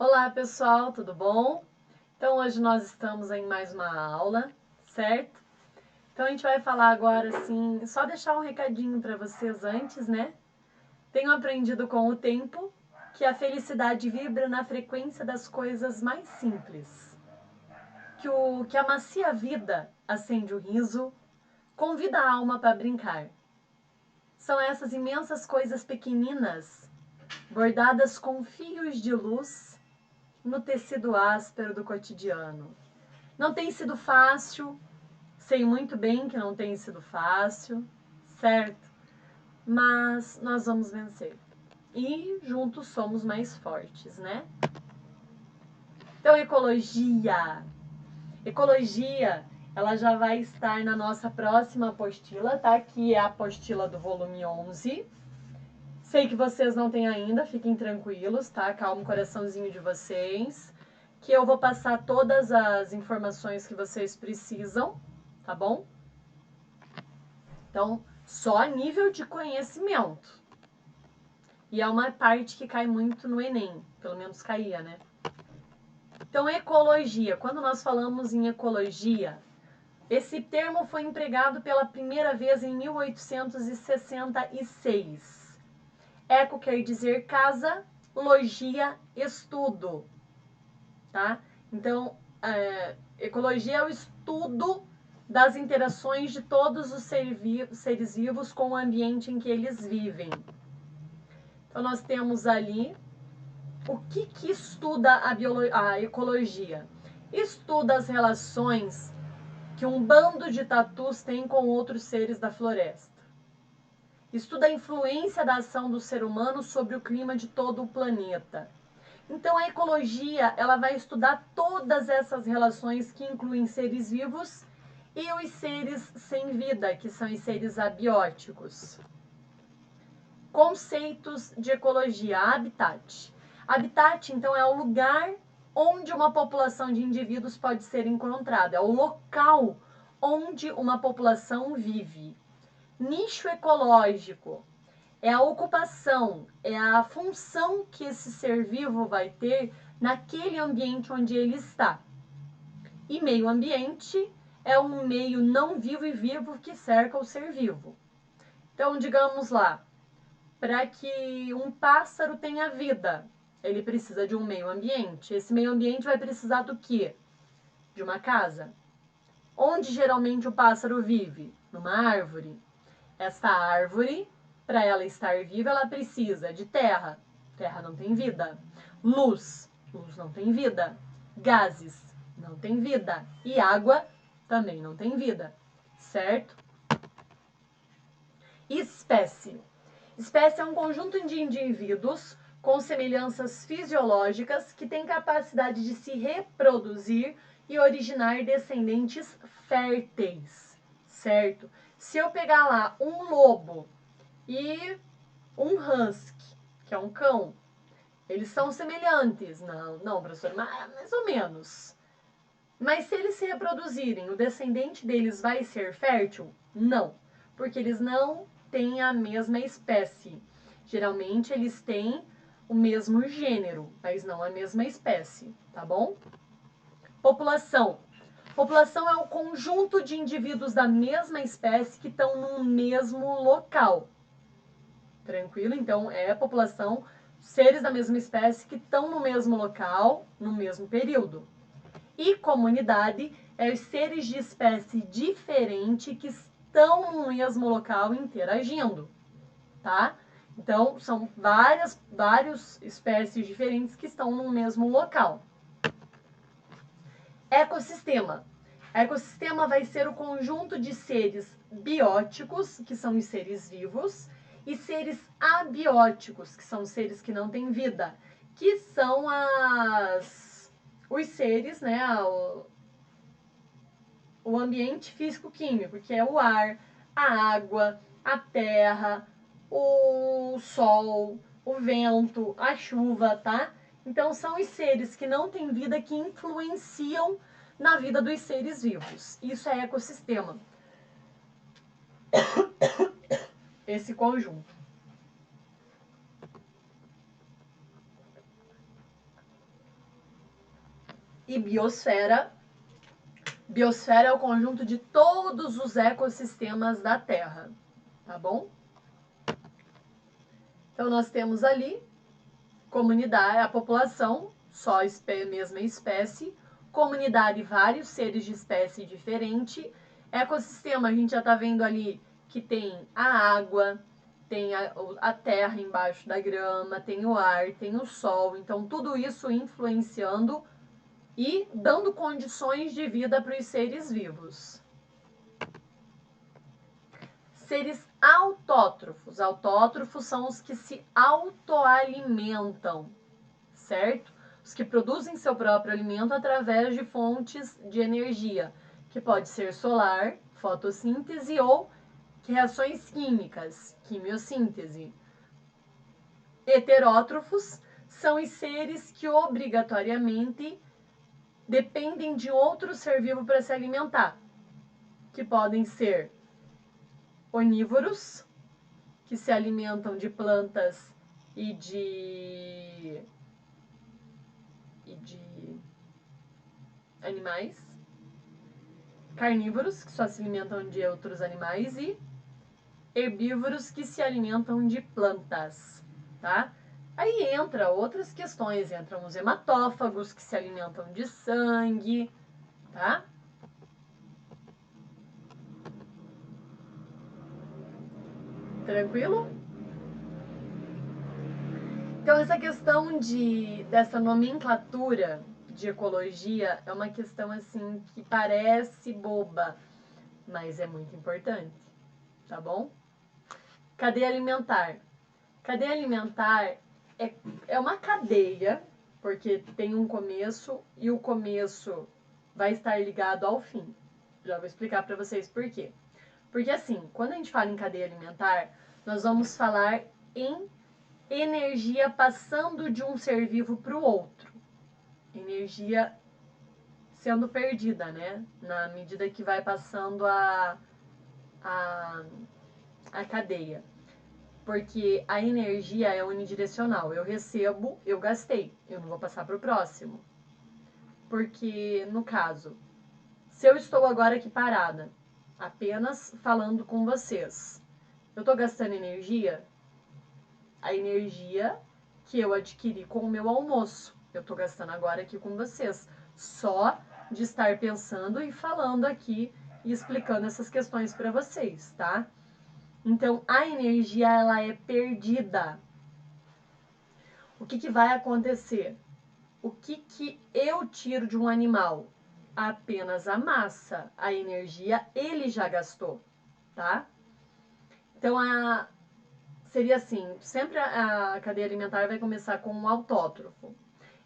Olá pessoal, tudo bom? Então hoje nós estamos em mais uma aula, certo? Então a gente vai falar agora assim, só deixar um recadinho para vocês antes, né? Tenho aprendido com o tempo que a felicidade vibra na frequência das coisas mais simples. Que a macia vida acende o riso, convida a alma para brincar. São essas imensas coisas pequeninas, bordadas com fios de luz no tecido áspero do cotidiano. Não tem sido fácil, sei muito bem que não tem sido fácil, certo? Mas nós vamos vencer. E juntos somos mais fortes, né? Então, ecologia. Ecologia, ela já vai estar na nossa próxima apostila, tá? Que é a apostila do volume 11. Sei que vocês não têm ainda, fiquem tranquilos, tá? Calma o coraçãozinho de vocês, que eu vou passar todas as informações que vocês precisam, tá bom? Então, só a nível de conhecimento. E é uma parte que cai muito no Enem, pelo menos caía, né? Então, ecologia. Quando nós falamos em ecologia, esse termo foi empregado pela primeira vez em 1866. Eco quer dizer casa, logia, estudo, tá? Então, ecologia é o estudo das interações de todos os seres vivos com o ambiente em que eles vivem. Então, nós temos ali o que estuda a ecologia? Estuda as relações que um bando de tatus tem com outros seres da floresta. Estuda a influência da ação do ser humano sobre o clima de todo o planeta. Então, a ecologia, ela vai estudar todas essas relações que incluem seres vivos e os seres sem vida, que são os seres abióticos. Conceitos de ecologia, habitat. Habitat, então, é o lugar onde uma população de indivíduos pode ser encontrada, é o local onde uma população vive. Nicho ecológico é a ocupação, é a função que esse ser vivo vai ter naquele ambiente onde ele está. E meio ambiente é um meio não vivo e vivo que cerca o ser vivo. Então, digamos lá, para que um pássaro tenha vida, ele precisa de um meio ambiente. Esse meio ambiente vai precisar do quê? De uma casa. Onde geralmente o pássaro vive? Numa árvore. Essa árvore, para ela estar viva, ela precisa de terra. Terra não tem vida. Luz. Luz não tem vida. Gases. Não tem vida. E água também não tem vida. Certo? Espécie. Espécie é um conjunto de indivíduos com semelhanças fisiológicas que têm capacidade de se reproduzir e originar descendentes férteis. Certo? Se eu pegar lá um lobo e um husky, que é um cão, eles são semelhantes? Não, professor, mais ou menos. Mas se eles se reproduzirem, o descendente deles vai ser fértil? Não, porque eles não têm a mesma espécie. Geralmente eles têm o mesmo gênero, mas não a mesma espécie, tá bom? População. População é o conjunto de indivíduos da mesma espécie que estão no mesmo local. Tranquilo? Então, é a população, seres da mesma espécie que estão no mesmo local, no mesmo período. E comunidade é os seres de espécie diferente que estão no mesmo local interagindo, tá? Então, são várias espécies diferentes que estão no mesmo local. Ecossistema. Ecossistema vai ser o conjunto de seres bióticos, que são os seres vivos, e seres abióticos, que são os seres que não têm vida, que são os seres, né, o ambiente físico-químico, que é o ar, a água, a terra, o sol, o vento, a chuva, tá? Então, são os seres que não têm vida que influenciam na vida dos seres vivos. Isso é ecossistema. Esse conjunto. E biosfera. Biosfera é o conjunto de todos os ecossistemas da Terra, tá bom? Então, nós temos ali comunidade, a população, só mesma espécie, comunidade, vários seres de espécie diferente. Ecossistema, a gente já está vendo ali que tem a água, tem a terra embaixo da grama, tem o ar, tem o sol. Então, tudo isso influenciando e dando condições de vida para os seres vivos. Seres autótrofos. Autótrofos são os que se autoalimentam, certo? Os que produzem seu próprio alimento através de fontes de energia, que pode ser solar, fotossíntese ou reações químicas, quimiossíntese. Heterótrofos são os seres que obrigatoriamente dependem de outro ser vivo para se alimentar, que podem ser onívoros, que se alimentam de plantas e de animais, carnívoros, que só se alimentam de outros animais, e herbívoros, que se alimentam de plantas, tá? Aí entra outras questões, entram os hematófagos, que se alimentam de sangue, tá? Tranquilo? Então, essa questão dessa nomenclatura de ecologia é uma questão, assim, que parece boba, mas é muito importante, tá bom? Cadeia alimentar. Cadeia alimentar é uma cadeia, porque tem um começo e o começo vai estar ligado ao fim. Já vou explicar para vocês por quê. Porque assim, quando a gente fala em cadeia alimentar, nós vamos falar em energia passando de um ser vivo para o outro. Energia sendo perdida, né? Na medida que vai passando a cadeia. Porque a energia é unidirecional. Eu recebo, eu gastei. Eu não vou passar para o próximo. Porque, no caso, se eu estou agora aqui parada, apenas falando com vocês, eu estou gastando energia? A energia que eu adquiri com o meu almoço. Eu estou gastando agora aqui com vocês. Só de estar pensando e falando aqui e explicando essas questões para vocês, tá? Então, a energia, ela é perdida. O que vai acontecer? O que eu tiro de um animal? Apenas a massa. A energia, ele já gastou, tá? Então, seria assim, sempre a cadeia alimentar vai começar com um autótrofo.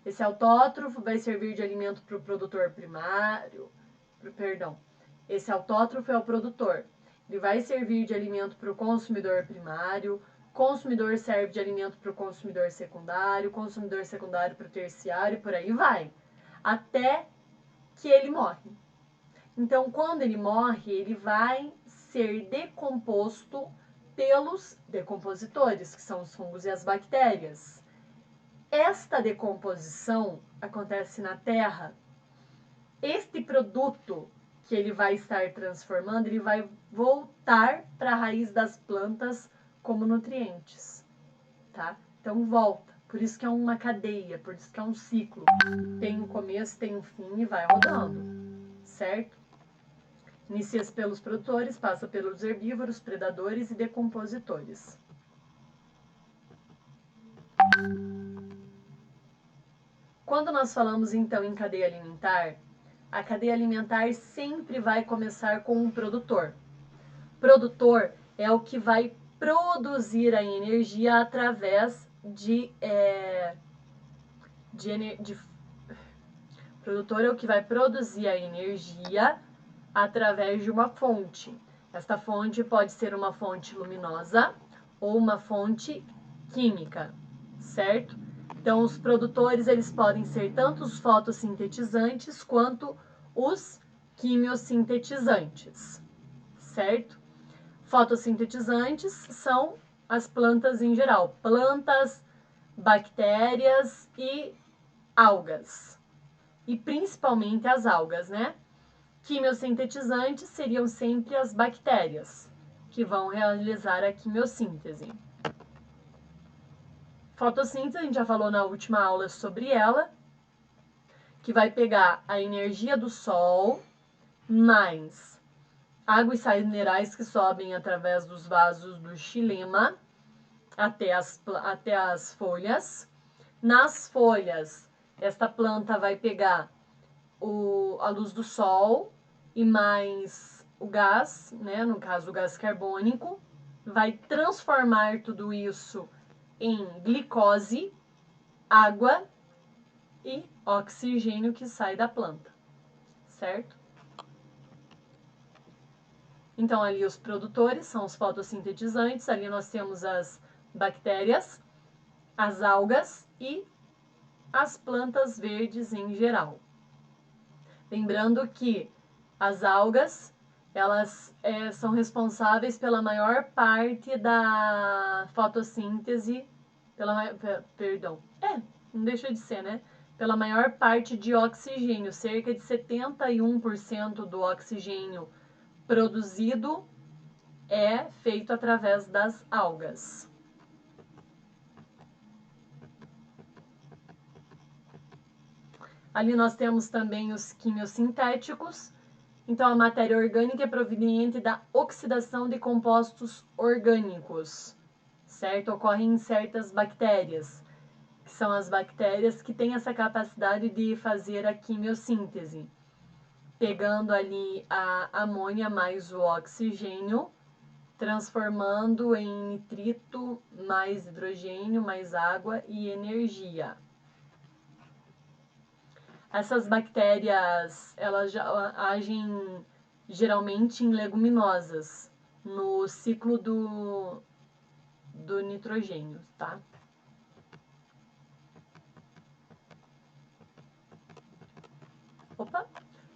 Esse autótrofo vai servir de alimento para o produtor primário, esse autótrofo é o produtor. Ele vai servir de alimento para o consumidor primário, consumidor serve de alimento para o consumidor secundário para o terciário, e por aí vai. Até que ele morre. Então, quando ele morre, ele vai ser decomposto pelos decompositores, que são os fungos e as bactérias. Esta decomposição acontece na terra. Este produto que ele vai estar transformando, ele vai voltar para a raiz das plantas como nutrientes, tá? Então volta. Por isso que é uma cadeia, por isso que é um ciclo. Tem um começo, tem um fim e vai rodando, certo? Inicia-se pelos produtores, passa pelos herbívoros, predadores e decompositores. Quando nós falamos então em cadeia alimentar, a cadeia alimentar sempre vai começar com um produtor. Produtor é o que vai produzir a energia através produtor é o que vai produzir a energia através de uma fonte. Esta fonte pode ser uma fonte luminosa ou uma fonte química, certo? Então, os produtores, eles podem ser tanto os fotossintetizantes quanto os quimiosintetizantes, certo? Fotossintetizantes são as plantas em geral, plantas, bactérias e algas. e principalmente as algas, né? Quimiosintetizantes seriam sempre as bactérias, que vão realizar a quimiossíntese. Fotossíntese, a gente já falou na última aula sobre ela, que vai pegar a energia do sol, mais água e sais minerais que sobem através dos vasos do xilema até as folhas. Nas folhas, esta planta vai pegar a luz do sol e mais o gás, né, no caso o gás carbônico, vai transformar tudo isso em glicose, água e oxigênio que sai da planta, certo? Então, ali os produtores são os fotossintetizantes, ali nós temos as bactérias, as algas e as plantas verdes em geral. Lembrando que as algas, elas são responsáveis pela maior parte da fotossíntese, não deixa de ser, né? Pela maior parte de oxigênio, cerca de 71% do oxigênio produzido é feito através das algas. Ali nós temos também os quimiosintéticos. Então, a matéria orgânica é proveniente da oxidação de compostos orgânicos, certo? Ocorre em certas bactérias, que são as bactérias que têm essa capacidade de fazer a quimiossíntese, pegando ali a amônia mais o oxigênio, transformando em nitrito mais hidrogênio mais água e energia. Essas bactérias, elas já agem geralmente em leguminosas, no ciclo do nitrogênio, tá?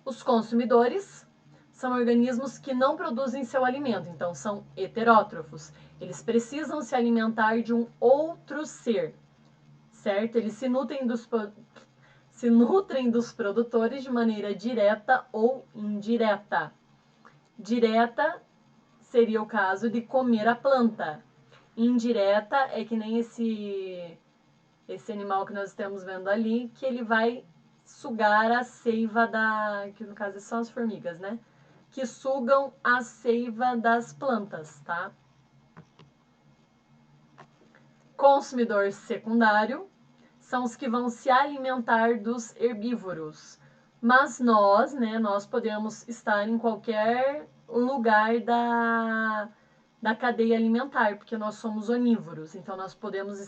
Os consumidores são organismos que não produzem seu alimento, então são heterótrofos. Eles precisam se alimentar de um outro ser, certo? Eles se nutrem dos produtores de maneira direta ou indireta. Direta seria o caso de comer a planta. Indireta é que nem esse animal que nós estamos vendo ali, que ele vai sugar a seiva que no caso são as formigas, né? Que sugam a seiva das plantas, tá? Consumidor secundário são os que vão se alimentar dos herbívoros. Mas nós, né, nós podemos estar em qualquer lugar da cadeia alimentar, porque nós somos onívoros. Então, nós podemos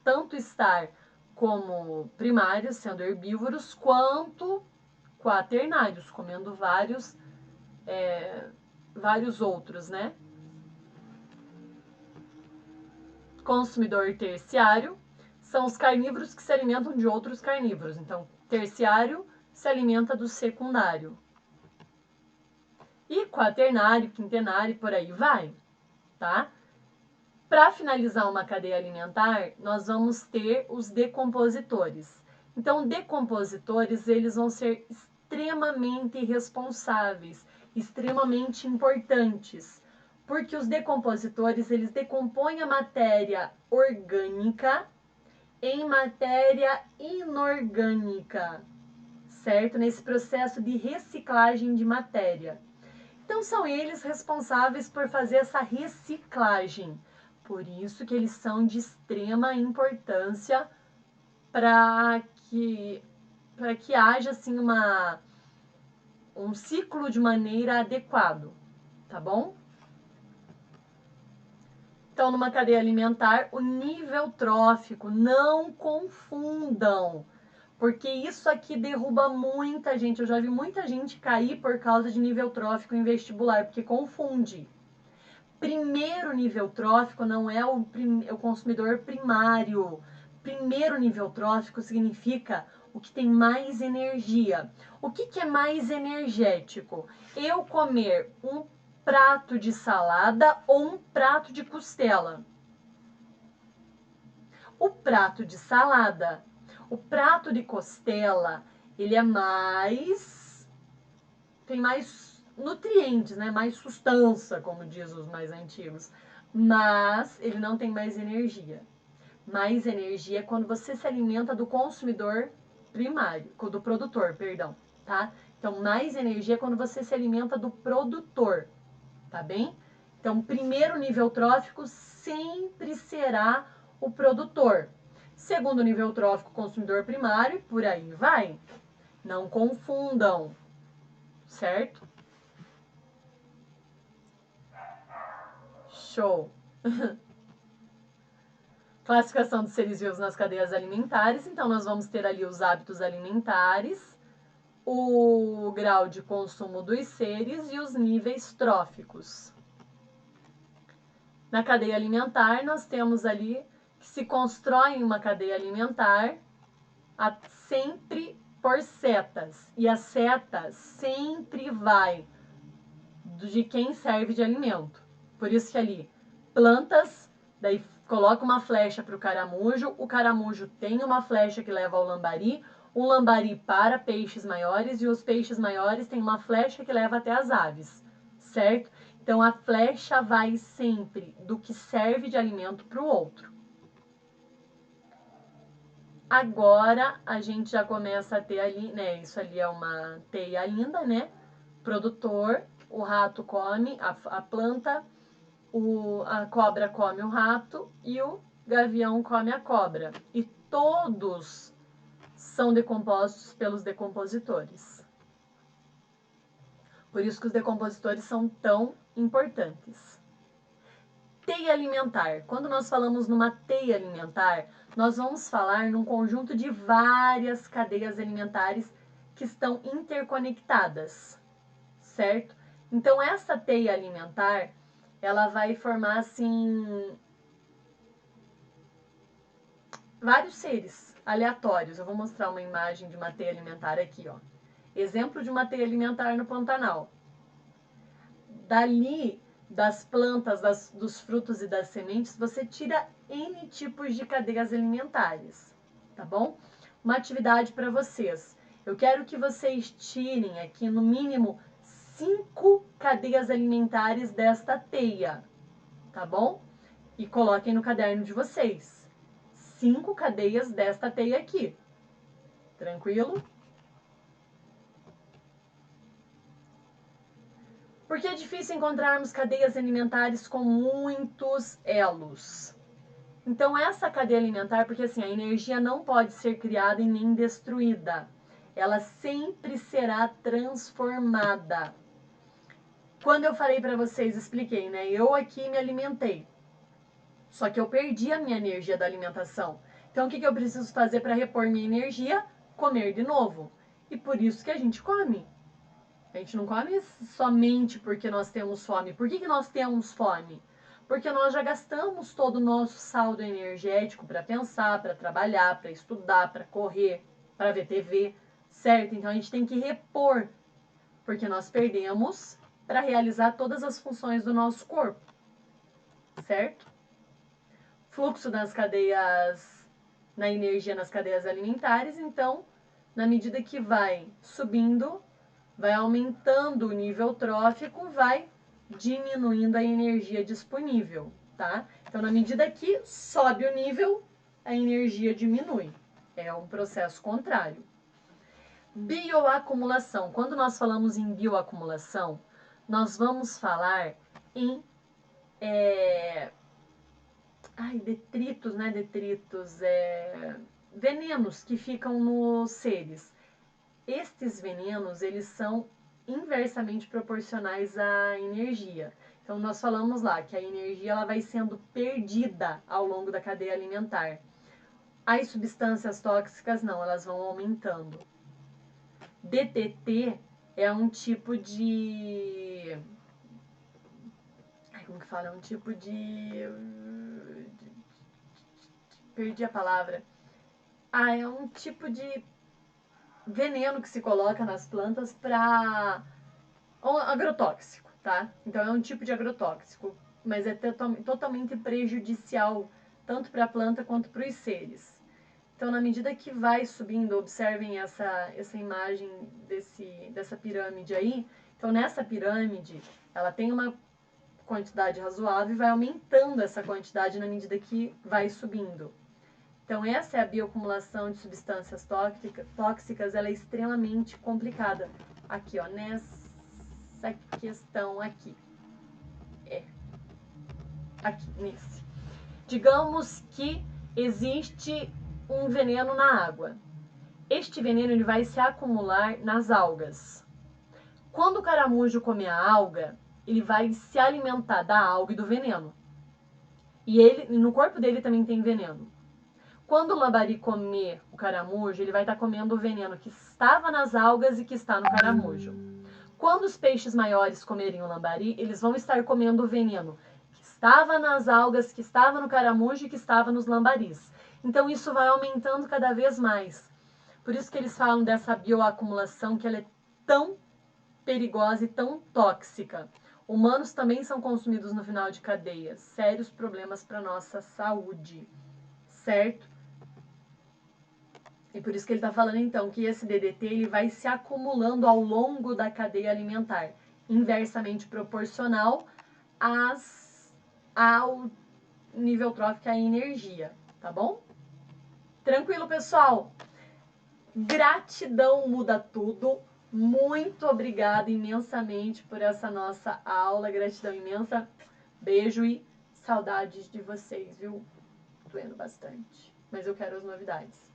tanto estar como primários, sendo herbívoros, quanto quaternários, comendo vários outros, né? Consumidor terciário são os carnívoros que se alimentam de outros carnívoros. Então, terciário se alimenta do secundário. E quaternário, quintenário, por aí vai, tá? Para finalizar uma cadeia alimentar, nós vamos ter os decompositores. Então, decompositores, eles vão ser extremamente responsáveis, extremamente importantes, porque os decompositores, eles decompõem a matéria orgânica em matéria inorgânica, certo? Nesse processo de reciclagem de matéria. Então, são eles responsáveis por fazer essa reciclagem. Por isso que eles são de extrema importância para que haja assim um ciclo de maneira adequado, tá bom? Então, numa cadeia alimentar, o nível trófico, não confundam, porque isso aqui derruba muita gente. Eu já vi muita gente cair por causa de nível trófico em vestibular, porque confunde. Primeiro nível trófico não é o consumidor primário. Primeiro nível trófico significa o que tem mais energia. O que é mais energético? Eu comer um prato de salada ou um prato de costela? O prato de salada. O prato de costela, ele é mais... tem mais nutrientes, né? Mais sustância, como diz os mais antigos. Mas ele não tem mais energia. Mais energia é quando você se alimenta do consumidor primário, do produtor, perdão, tá? Então, mais energia é quando você se alimenta do produtor, tá bem? Então, primeiro nível trófico sempre será o produtor. Segundo nível trófico, consumidor primário, por aí vai. Não confundam, certo? Show! Classificação dos seres vivos nas cadeias alimentares. Então, nós vamos ter ali os hábitos alimentares, o grau de consumo dos seres e os níveis tróficos. Na cadeia alimentar, nós temos ali que se constrói uma cadeia alimentar sempre por setas. E a seta sempre vai de quem serve de alimento. Por isso que ali, plantas, daí coloca uma flecha para o caramujo tem uma flecha que leva ao lambari, o lambari para peixes maiores e os peixes maiores têm uma flecha que leva até as aves, certo? Então a flecha vai sempre do que serve de alimento para o outro. Agora a gente já começa a ter ali, né? Isso ali é uma teia linda, né? Produtor, o rato come a planta, a cobra come o rato e o gavião come a cobra. E todos são decompostos pelos decompositores. Por isso que os decompositores são tão importantes. Teia alimentar. Quando nós falamos numa teia alimentar, nós vamos falar num conjunto de várias cadeias alimentares que estão interconectadas, certo? Então, essa teia alimentar, ela vai formar, assim, vários seres aleatórios. Eu vou mostrar uma imagem de uma teia alimentar aqui, ó. Exemplo de uma teia alimentar no Pantanal. Dali, das plantas, dos frutos e das sementes, você tira N tipos de cadeias alimentares, tá bom? Uma atividade para vocês. Eu quero que vocês tirem aqui, no mínimo, 5 cadeias alimentares desta teia, tá bom? E coloquem no caderno de vocês. 5 cadeias desta teia aqui. Tranquilo? Porque é difícil encontrarmos cadeias alimentares com muitos elos. Então, essa cadeia alimentar, porque assim, a energia não pode ser criada e nem destruída. Ela sempre será transformada. Quando eu falei para vocês, expliquei, né? Eu aqui me alimentei. Só que eu perdi a minha energia da alimentação. Então, o que eu preciso fazer para repor minha energia? Comer de novo. E por isso que a gente come. A gente não come somente porque nós temos fome. Por que nós temos fome? Porque nós já gastamos todo o nosso saldo energético para pensar, para trabalhar, para estudar, para correr, para ver TV, certo? Então a gente tem que repor, porque nós perdemos para realizar todas as funções do nosso corpo, certo? Fluxo das cadeias, na energia nas cadeias alimentares, então, na medida que vai subindo, vai aumentando o nível trófico, vai diminuindo a energia disponível, tá? Então, na medida que sobe o nível, a energia diminui. É um processo contrário. Bioacumulação. Quando nós falamos em bioacumulação, nós vamos falar em detritos, né? Detritos, venenos que ficam nos seres. Estes venenos, eles são inversamente proporcionais à energia. Então, nós falamos lá que a energia ela vai sendo perdida ao longo da cadeia alimentar. As substâncias tóxicas, não, elas vão aumentando. DDT é um tipo de... como que fala? É um tipo de... perdi a palavra. É um tipo de veneno que se coloca nas plantas para agrotóxico, tá? Então é um tipo de agrotóxico, mas é totalmente prejudicial tanto para a planta quanto para os seres. Então, na medida que vai subindo, observem essa imagem dessa pirâmide aí. Então, nessa pirâmide, ela tem uma quantidade razoável e vai aumentando essa quantidade na medida que vai subindo. Então, essa é a bioacumulação de substâncias tóxicas, ela é extremamente complicada. Aqui, ó, nessa questão aqui. Aqui, nesse. Digamos que existe um veneno na água. Este veneno ele vai se acumular nas algas. Quando o caramujo comer a alga, ele vai se alimentar da alga e do veneno. E no corpo dele também tem veneno. Quando o lambari comer o caramujo, ele vai estar comendo o veneno que estava nas algas e que está no caramujo. Quando os peixes maiores comerem o lambari, eles vão estar comendo o veneno que estava nas algas, que estava no caramujo e que estava nos lambaris. Então isso vai aumentando cada vez mais. Por isso que eles falam dessa bioacumulação, que ela é tão perigosa e tão tóxica. Humanos também são consumidos no final de cadeia. Sérios problemas para nossa saúde, certo? E por isso que ele está falando, então, que esse DDT ele vai se acumulando ao longo da cadeia alimentar, inversamente proporcional ao nível trófico, à energia, tá bom? Tranquilo, pessoal? Gratidão muda tudo. Muito obrigada imensamente por essa nossa aula. Gratidão imensa. Beijo e saudades de vocês, viu? Doendo bastante. Mas eu quero as novidades.